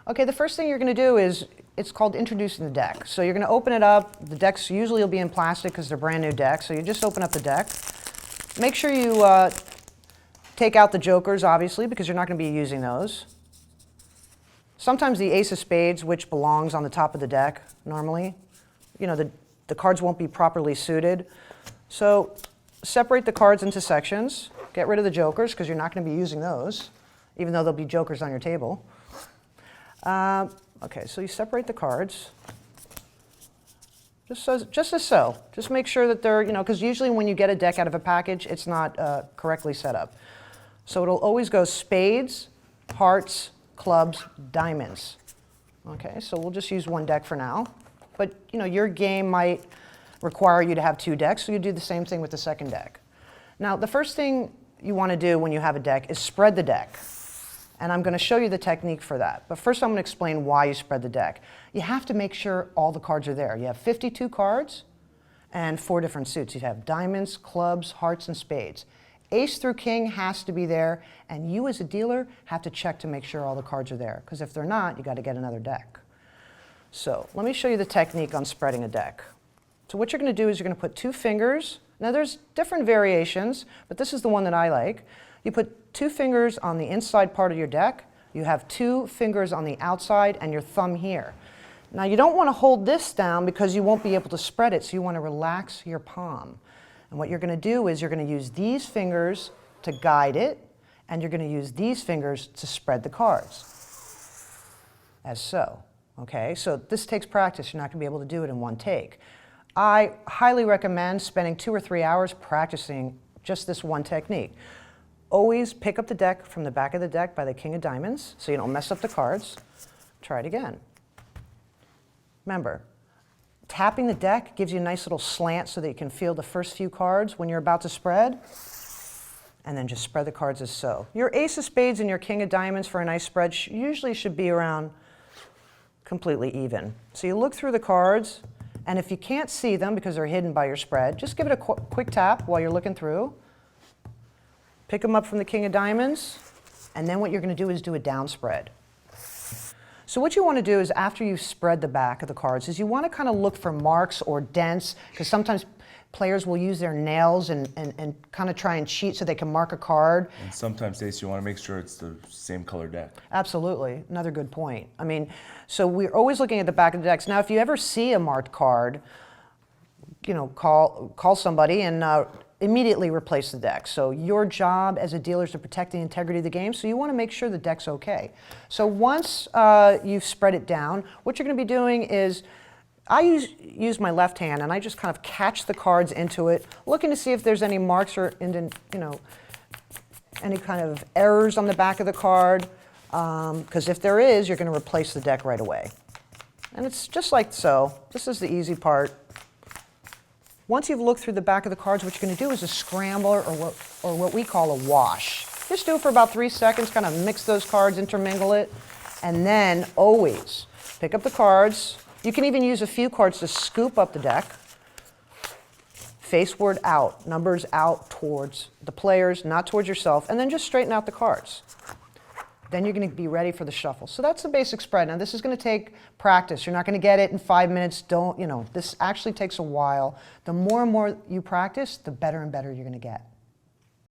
Okay, the first thing you're going to do is, it's called introducing the deck. So you're going to open it up. The decks usually will be in plastic because they're brand new decks. So you just open up the deck. Make sure you take out the jokers, obviously, because you're not going to be using those. Sometimes the ace of spades, which belongs on the top of the deck normally, you know, the cards won't be properly suited. So separate the cards into sections. Get rid of the jokers because you're not going to be using those, even though there'll be jokers on your table. Okay, so you separate the cards. Just as so. Just make sure that they're, you know, because usually when you get a deck out of a package, it's not correctly set up. So it'll always go spades, hearts, clubs, diamonds. Okay, so we'll just use one deck for now. But, you know, your game might require you to have two decks, so you do the same thing with the second deck. Now, the first thing you want to do when you have a deck is spread the deck. And I'm going to show you the technique for that. But first I'm going to explain why you spread the deck. You have to make sure all the cards are there. You have 52 cards and 4 different suits. You have diamonds, clubs, hearts, and spades. Ace through king has to be there, and you as a dealer have to check to make sure all the cards are there. Because if they're not, you got to get another deck. So let me show you the technique on spreading a deck. So what you're going to do is you're going to put 2 fingers. Now there's different variations, but this is the one that I like. You put 2 fingers on the inside part of your deck. You have 2 fingers on the outside and your thumb here. Now you don't want to hold this down because you won't be able to spread it, so you want to relax your palm. And what you're going to do is you're going to use these fingers to guide it, and you're going to use these fingers to spread the cards, as so. Okay, so this takes practice. You're not going to be able to do it in one take. I highly recommend spending 2 or 3 hours practicing just this one technique. Always pick up the deck from the back of the deck by the king of diamonds so you don't mess up the cards. Try it again. Remember, tapping the deck gives you a nice little slant so that you can feel the first few cards when you're about to spread, and then just spread the cards as so. Your ace of spades and your king of diamonds for a nice spread usually should be around completely even. So you look through the cards, and if you can't see them because they're hidden by your spread, just give it a quick tap while you're looking through. Pick them up from the king of diamonds, and then what you're going to do is do a down spread. So what you want to do is after you've spread the back of the cards is you want to kind of look for marks or dents, because sometimes players will use their nails and kind of try and cheat so they can mark a card. And sometimes, Ace, you want to make sure it's the same color deck. Absolutely. Another good point. I mean, so we're always looking at the back of the decks. Now, if you ever see a marked card, you know, call somebody and immediately replace the deck. So your job as a dealer is to protect the integrity of the game, so you want to make sure the deck's okay. So once you've spread it down, what you're going to be doing is, I use my left hand and I just kind of catch the cards into it, looking to see if there's any marks or any kind of errors on the back of the card, because if there is, you're going to replace the deck right away. And it's just like so. This is the easy part. Once you've looked through the back of the cards, what you're going to do is a scrambler, or what we call a wash. Just do it for about 3 seconds, kind of mix those cards, intermingle it, and then always pick up the cards. You can even use a few cards to scoop up the deck. Faceward out, numbers out towards the players, not towards yourself, and then just straighten out the cards. Then you're going to be ready for the shuffle. So that's the basic spread. Now this is going to take practice. You're not going to get it in 5 minutes. This actually takes a while. The more and more you practice, the better and better you're going to get.